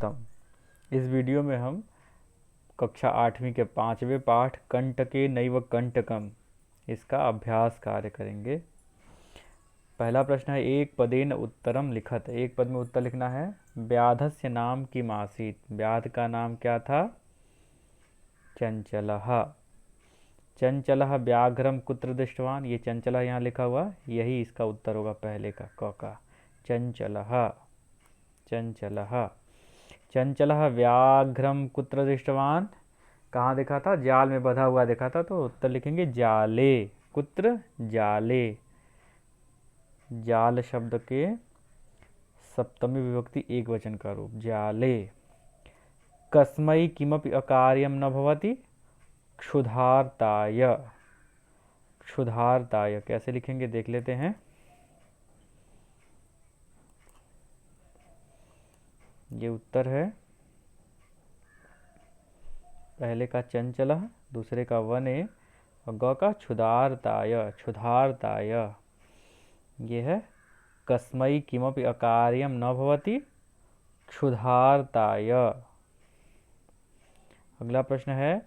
प्रथम। इस वीडियो में हम कक्षा 8वीं के 5वें पाठ कंटके नैव कंटकम इसका अभ्यास कार्य करेंगे। पहला प्रश्न है, एक पदेन उत्तरम लिखत। एक पद में उत्तर लिखना है। व्याधस्य नाम किम आसीत्। व्याध का नाम क्या था? चंचलः। चंचलः व्याघ्रम कुत्र दृष्टवान। ये चंचलः यहाँ लिखा हुआ, यही इसका उत्तर होगा पहले का, क का। चंचलः, चंचलः। चंचलः व्याघ्रम कुत्र दृष्टवान, कहाँ देखा था? जाल में बंधा हुआ देखा था, तो उत्तर लिखेंगे जाले। कुत्र? जाले। जाल शब्द के सप्तमी विभक्ति एक वचन का रूप, जाले। कस्मै किमपि अकार्यम न भवति। क्षुधार्ताय। क्षुधार्ताय कैसे लिखेंगे देख लेते हैं। ये उत्तर है पहले का चंचलः, दूसरे का वने और ग का क्षुधार्ताय। क्षुधार्ताय ये है कस्मै किमपि अकार्यम न भवति क्षुधार्ताय। अगला प्रश्न है,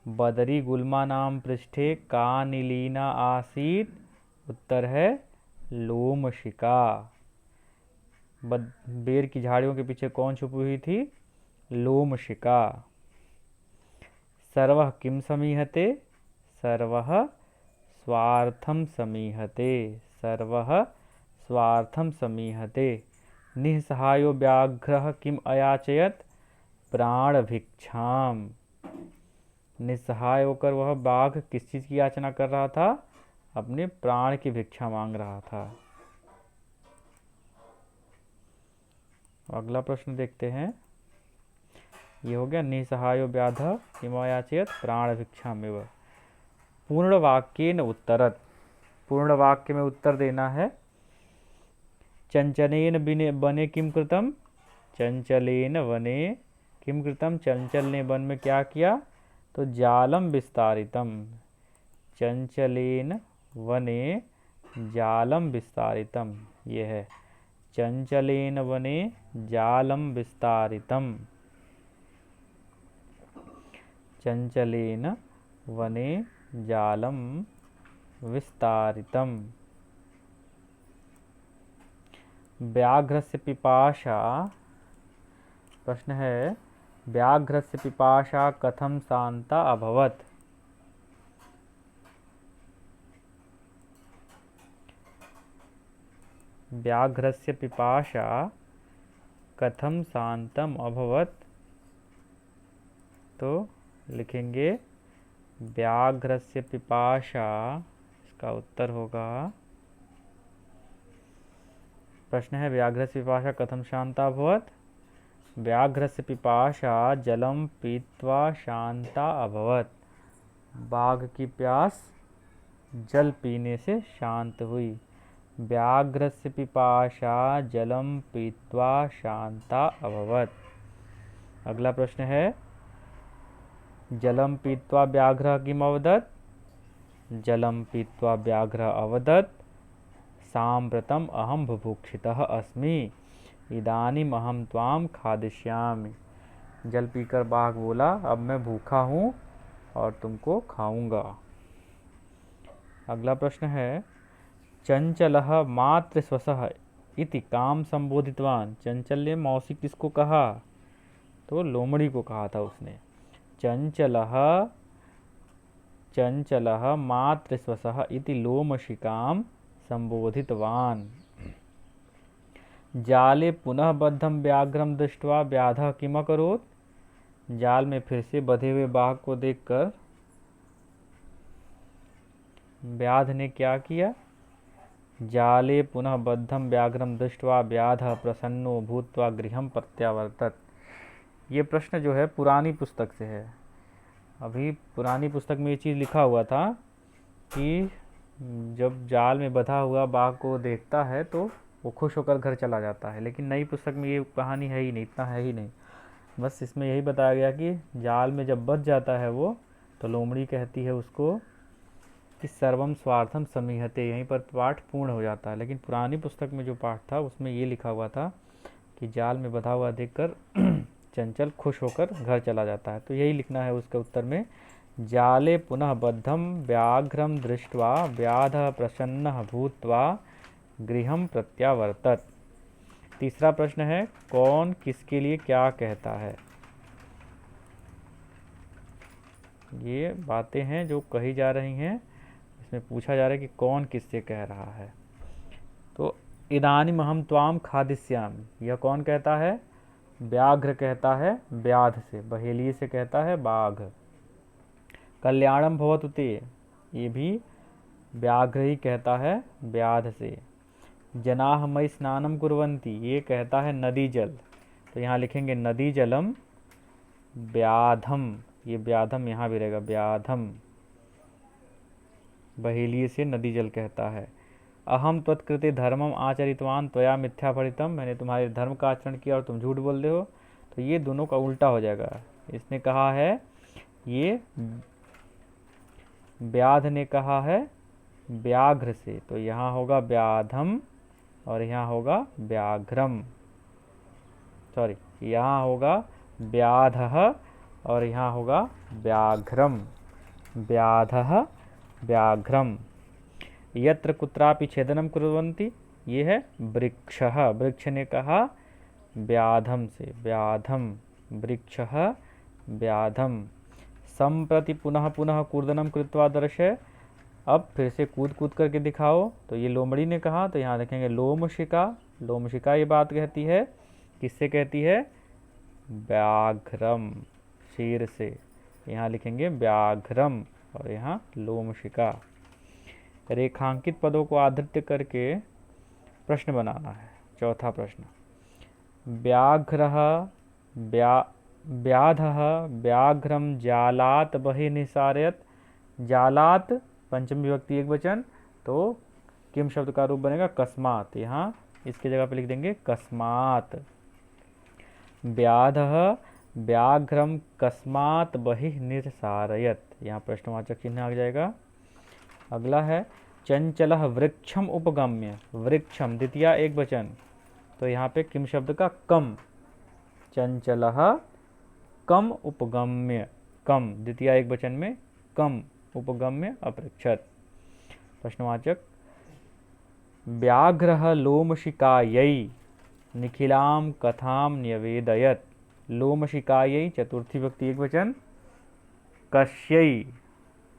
बदरी गुल्मा नाम पृष्ठे का नीलीना आसीत। उत्तर है लोमशिका। बेर की झाड़ियों के पीछे कौन छुपी हुई थी? लोमशिका। सर्वः किम समीहते। सर्वः स्वार्थम समीहते। सर्वः स्वार्थम समीहते। निःसहायो व्याघ्रः किम अयाचयत। प्राणभिक्षाम। निस्सहाय होकर वह बाघ किस चीज की याचना कर रहा था? अपने प्राण की भिक्षा मांग रहा था। अगला प्रश्न देखते हैं। ये हो गया निस्सहायो व्याघ्रः किम अयाचयत प्राणभिक्षामेव। पूर्ण वाक्येन उत्तरत। पूर्ण वाक्य में उत्तर देना है। चंचलेन वने किम कृतम। चंचलेन वने किम कृतम। चंचल ने वन में क्या किया? तो जालम विस्तारितम। चंचलेन वने जालम विस्तारितम। ये है चंचलेन वने जालम विस्तारितम। चंचलेन वने जालम विस्तारितम। व्याघ्रस्य पिपाशा। प्रश्न है, व्याघ्रस्य पिपाशा कथम शांता अभवत। व्याघ्रस्य पिपाशा कथम शांतम अभवत। तो लिखेंगे व्याघ्रस्य पिपाशा, इसका उत्तर होगा। प्रश्न है, व्याघ्रस्य पिपाशा कथम शांता अभवत। व्याघ्रस्य पिपाशा जलम पीत्वा शांता अभवत। बाघ की प्यास जल पीने से शांत हुई। व्याघ्रस्य पिपाशा जलम पीत्वा शांता अभवत। अगला प्रश्न है, जलम पीत्वा व्याघ्रः किम अवदत्। जलम पीत्वा व्याघ्रः अवदत् साम्प्रतम अहम बुभुक्षितः अस्मि इदानीम अहम त्वाम खादिष्यामि। जल पीकर बाघ बोला, अब मैं भूखा हूँ और तुमको खाऊंगा। अगला प्रश्न है, चंचलः मातृस्वसः इति काम संबोधितवान। चंचल ने मौसी किसको कहा? तो लोमड़ी को कहा था उसने। चंचलः मातृस्वसः इति लोमशिकाम संबोधितवान। जाले पुनः बद्धम व्याघ्रम दृष्ट्वा व्याधः किम अकरोत्। जाल में फिर से बंधे हुए बाघ को देखकर व्याध ने क्या किया? जाले पुनः बद्धम व्याघ्रम दृष्ट्वा व्याधः प्रसन्नो भूत्वा गृहं प्रत्यावर्तत। ये प्रश्न जो है पुरानी पुस्तक से है। अभी पुरानी पुस्तक में ये चीज़ लिखा हुआ था कि जब जाल में बंधा हुआ बाघ को देखता है तो वो खुश होकर घर चला जाता है, लेकिन नई पुस्तक में ये कहानी है ही नहीं, इतना है ही नहीं। बस इसमें यही बताया गया कि जाल में जब बच जाता है वो, तो लोमड़ी कहती है उसको कि सर्वम स्वार्थम समीहते। यहीं पर पाठ पूर्ण हो जाता है। लेकिन पुरानी पुस्तक में जो पाठ था उसमें ये लिखा हुआ था कि जाल में बंधा हुआ देखकर चंचल खुश होकर घर चला जाता है। तो यही लिखना है उसके उत्तर में, जाले पुनः बद्धं व्याघ्रं दृष्ट्वा व्याधः प्रसन्नः भूत्वा गृहं प्रत्यावर्तत। तीसरा प्रश्न है, कौन किसके लिए क्या कहता है। ये बातें हैं जो कही जा रही हैं, इसमें पूछा जा रहा है कि कौन किससे कह रहा है। तो इदानीम अहम त्वाम खादिष्यामि, यह कौन कहता है, व्याघ्र कहता है व्याध से, बहेलिये से कहता है बाघ। कल्याणम भवतु ते, ये भी व्याघ्र ही कहता है व्याध से। जनाः मयि स्नानं कुर्वन्ति, ये कहता है नदी जल। तो यहाँ लिखेंगे नदी जलम व्याधम, ये व्याधम यहाँ भी रहेगा व्याधम, बहेलिये से नदी जल कहता है। अहम त्वत्कृते धर्मम आचरितवान त्वया मिथ्या फलितम, मैंने तुम्हारे धर्म का आचरण किया और तुम झूठ बोल रहे हो। तो ये दोनों का उल्टा हो जाएगा। इसने कहा है, ये व्याध ने कहा है व्याघ्र से, तो यहाँ होगा व्याधम और यहाँ होगा व्याघ्रम, सॉरी यहाँ होगा व्याधः और यहाँ होगा व्याघ्रम, व्याधः व्याघ्रम। यत्र कुत्रापि छेदनम कुर्वन्ति, ये है वृक्षः, वृक्ष ने कहा व्याधम से, व्याधम वृक्षः व्याधम। संप्रति पुनः पुनः कूर्दनम कृत्वा दर्शय, अब फिर से कूद कूद करके दिखाओ। तो ये लोमड़ी ने कहा, तो यहाँ देखेंगे लोमशिका, लोमशिका ये बात कहती है, किससे कहती है, व्याघ्रम, शेर से। यहाँ लिखेंगे व्याघ्रम और यहाँ लोमशिका। रेखांकित पदों को आधृत्य करके प्रश्न बनाना है। चौथा प्रश्न, व्याघ्रः व्याधः व्याघ्रम जालात बहि निसारयत, जालात पंचमी विभक्ति एक वचन, तो किम शब्द का रूप बनेगा कस्मात, यहाँ इसकी जगह पे लिख देंगे कस्मात। व्याधः व्याघ्रम कस्मात बहि निसारयत, यहाँ प्रश्नवाचक चिन्ह आ जाएगा। अगला है, चंचलः वृक्षम उपगम्य, वृक्षम द्वितीया एक वचन, तो यहाँ पे किम शब्द का कम, चंचलः कम उपगम्य, कम द्वितीया एक वचन में कम उपगम्य अपृच्छत। प्रश्नवाचक, व्याघ्रः लोमशिकायै निखिलां कथां न्यवेदयत, लोमशिकायै चतुर्थी विभक्ति एक वचन, कस्यै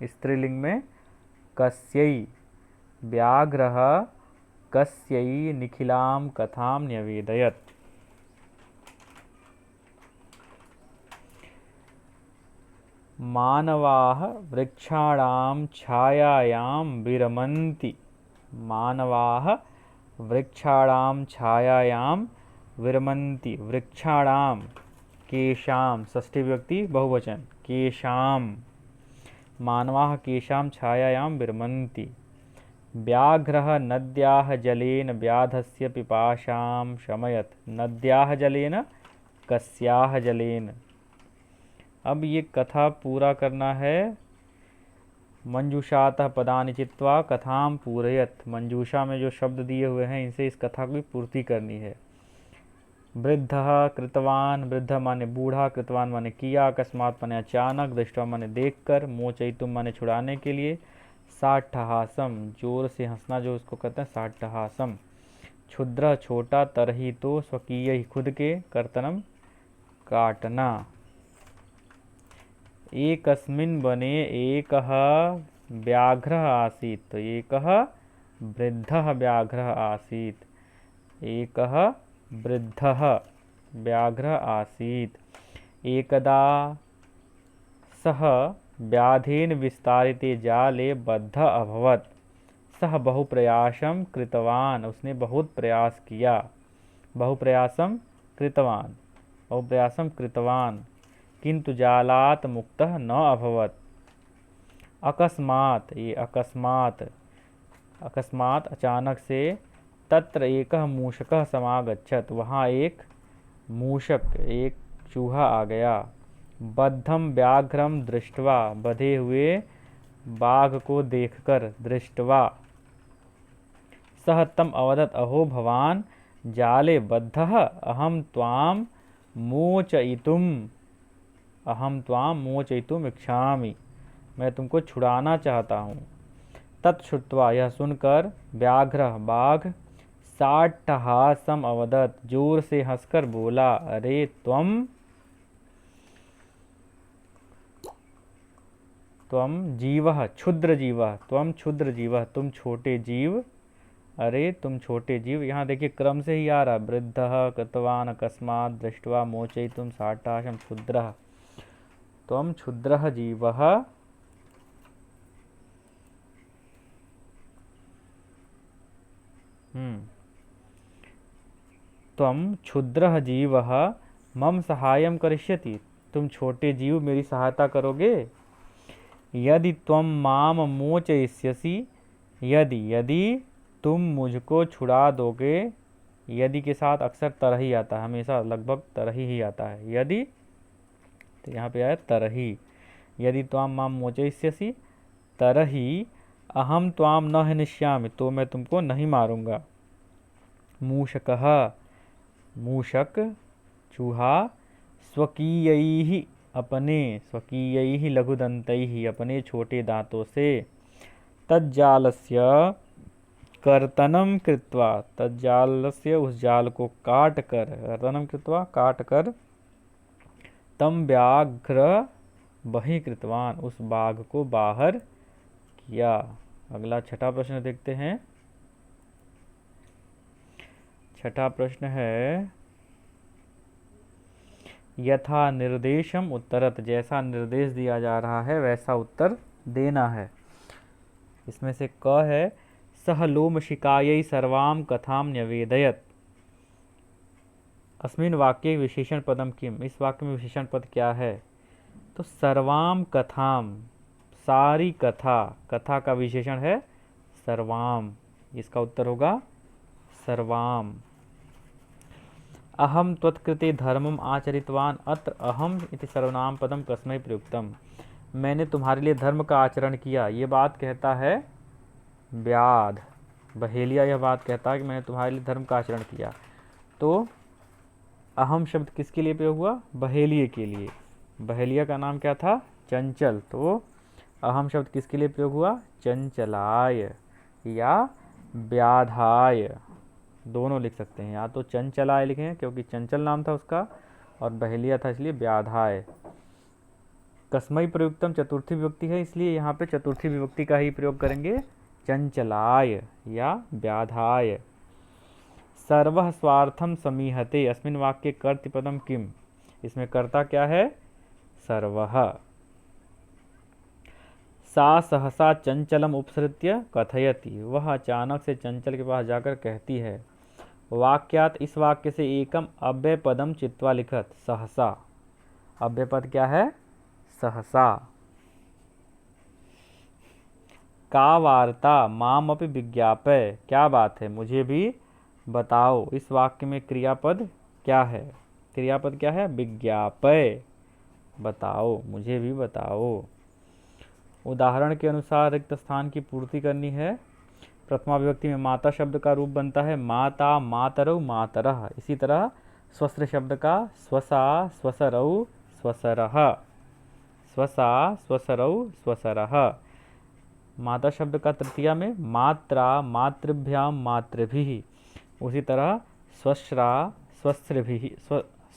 स्त्रीलिंग में कस्यै, व्याघ्रः कस्यै निखिलां कथां न्यवेदयत। मानवाः वृक्षाणां छायायां विरमन्ति, मानवाः वृक्षाणां छायायां विरमन्ति, वृक्षाणां केशां षष्ठी विभक्ति बहुवचन, केशां, मानवाः केशां छायायां विरमन्ति। व्याघ्रः नद्याः जलेन व्याधस्य पिपासां शमयत, नद्याः जलेन कस्याः जलेन। अब ये कथा पूरा करना है। मंजूषातः पदानि चित्वा कथां पूरयत, मंजूषा में जो शब्द दिए हुए हैं इनसे इस कथा की पूर्ति करनी है। वृद्धः कृतवान, वृद्ध माने बूढ़ा, कृतवान माने किया, अकस्मात माने अचानक, दृष्टवा माने देखकर, मोचयितुम माने छुड़ाने के लिए, साठहासम जोर से हंसना जो उसको कहते हैं साठहासम। क्षुद्र छोटा, तरही तो, स्वकीय खुद के, कर्तनम काटना। एकस्मिन् वने एकः व्याघ्रः आसीत्, तो एकः वृद्धः व्याघ्रः आसीत्, एकः वृद्धः व्याघ्रः आसीत्। एकदा सः व्याधेन विस्तारिते जाले बद्धः अभवत्, सः बहुप्रयासं कृतवान्, उसने बहुत प्रयास किया, बहुप्रयासं कृतवान्, बहुप्रयासं कृतवान्, किंतु जालात मुक्तः न अभवत्। अकस्मात, ये अकस्मात, अकस्मात अचानक से, तत्र एकः मूषकः समागच्छत्, वहाँ एक मूषक एक चूहा आ गया। बद्धं व्याघ्रं दृष्ट्वा, बधे हुए बाघ को देखकर, दृष्ट्वा। सः तम् अवदत्, अहो भवान् जाले बद्धः, अहं त्वां मोचयितुम, अहम त्वाम मोचयितुम इच्छामि, मैं तुमको छुड़ाना चाहता हूँ। तत्श्रुत्वा, यह सुनकर, व्याघ्रः, बाघ, साट्टहासम अवदत्, जोर से हंसकर बोला, अरे त्वम जीवः क्षुद्र जीवः, त्वम क्षुद्र जीवः, तुम छोटे जीव, अरे तुम छोटे जीव। यहाँ देखिए क्रम से ही आ रहा, वृद्धः कृतवान अकस्मात् दृष्ट्वा मोचयितुम साट्टहासं क्षुद्रः, त्वम क्षुद्रः जीवः, त्वम क्षुद्रः जीवः मम सहायं करिष्यति, तुम छोटे जीव मेरी सहायता करोगे। यदि त्वम माम मोचयिष्यसि, यदि तुम मुझको छुड़ा दोगे, यदि के साथ अक्सर तरही आता है, हमेशा लगभग तरही ही आता है, यदि, तो यहाँ पे आया तरही, यदि त्वाम माम मोचयिष्यसि तरही अहम त्वाम न हनिष्यामि, तो मैं तुमको नहीं मारूंगा। मूषकः, मूषक चूहा, स्वकीयैः, अपने, स्वकीयैः लघुदन्तैः, अपने छोटे दांतों से, तज्जालस्य कर्तनं कृत्वा, तज्जालस्य, उस जाल को काट कर, कर्तनं कृत्वा, काट कर, तम व्याघ्र बहिकृतवान, उस बाघ को बाहर किया। अगला छठा प्रश्न देखते हैं। छठा प्रश्न है, यथा निर्देशम उत्तरत, जैसा निर्देश दिया जा रहा है वैसा उत्तर देना है। इसमें से क है, सह लोमशिकायै सर्वां कथां न्यवेदयत्, अस्मिन् वाक्ये विशेषण पदम किम, इस वाक्य में विशेषण पद क्या है। तो सर्वाम कथाम, सारी कथा, कथा का विशेषण है सर्वाम, इसका उत्तर होगा सर्वाम। अहम त्वत्कृते धर्मम आचरितवान अत्र अहम इति सर्वनाम पदम कस्मै प्रयुक्तम, मैंने तुम्हारे लिए धर्म का आचरण किया, ये बात कहता है व्याध, बहेलिया यह बात कहता है कि मैंने तुम्हारे लिए धर्म का आचरण किया। तो अहम शब्द किसके लिए प्रयोग हुआ, बहेलिये के लिए। बहेलिया का नाम क्या था, चंचल, तो अहम शब्द किसके लिए प्रयोग हुआ, चंचलाय या व्याधाय, दोनों लिख सकते हैं, या तो चंचलाय लिखें क्योंकि चंचल नाम था उसका, और बहेलिया था इसलिए व्याधाय। कस्मै प्रयुक्तम चतुर्थी विभक्ति है, इसलिए यहाँ पे चतुर्थी विभक्ति का ही प्रयोग करेंगे, चंचलाय या व्याधाय। सर्वः स्वार्थम समीहते, अस्मिन् वाक्ये कर्तृपदम किम, इसमें कर्ता क्या है, सर्वः। सा सहसा चंचलम उपसृत्य कथयति, वह अचानक से चंचल के पास जाकर कहती है। वाक्यात, इस वाक्य से एकम अव्यय पदम चित्वा लिखत, सहसा, अव्यय पद क्या है, सहसा। का वार्ता माम अपि विज्ञापय, क्या बात है मुझे भी बताओ, इस वाक्य में क्रियापद क्या है, क्रियापद क्या है, विज्ञापय, बताओ, मुझे भी बताओ। उदाहरण के अनुसार रिक्त स्थान की पूर्ति करनी है। प्रथमा विभक्ति में माता शब्द का रूप बनता है माता, मातरौ, मातरः। इसी तरह स्वस्त्र शब्द का स्वसा, स्वसरौ, स्वसरः, स्वसा, स्वसरौ, स्वसरः। माता शब्द का तृतीया में मात्रा, मातृभ्याम, मातृभिः। उसी तरह स्वश्रा, स्वस्त्रभिः,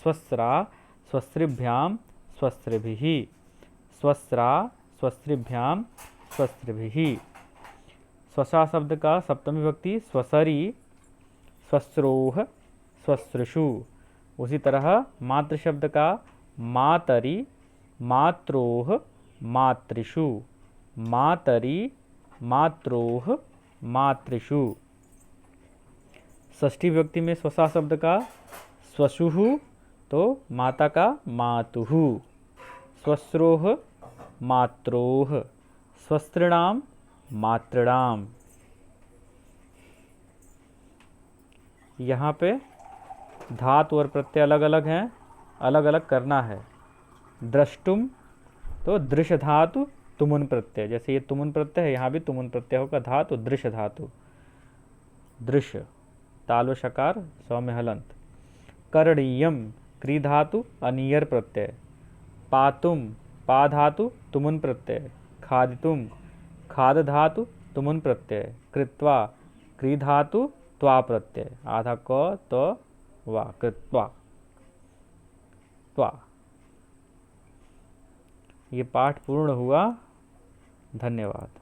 स्वस्रा, स्वस्त्रिभ्याम, स्वस्त्रिभिः, स्वस्रा, स्वस्त्रिभ्याम, स्वस्त्रिभिः। स्वसा शब्द का सप्तमी विभक्ति स्वसरी, स्वस्रोह, स्वस्त्रषु। उसी तरह मातृ शब्द का मातरी, मात्रोह, मातृषु, मातरी, मात्रोह, मातृषु। षष्ठी विभक्ति में स्वसा शब्द का स्वसुः, तो माता का मातुः, स्वस्रोह, मात्रोह, स्वस्त्रिणाम, मातृणाम। यहाँ पे धातु और प्रत्यय अलग अलग हैं, अलग अलग करना है। द्रष्टुम, तो दृश्य धातु तुमुन प्रत्यय, जैसे ये तुमुन प्रत्यय है, यहाँ भी तुमुन प्रत्यय होगा, धातु दृश्य धातु, दृश्य, तालो शकार सौ में हलंत। करणीयम, क्री धातु अनियर प्रत्यय। पातुम पा धातु तुमुन प्रत्यय। खादितुम खाद धातु तुमुन प्रत्यय। कृत्वा क्री धातु त्वा प्रत्यय। आधा क त वा कृत्वा त्वा। ये पाठ पूर्ण हुआ। धन्यवाद।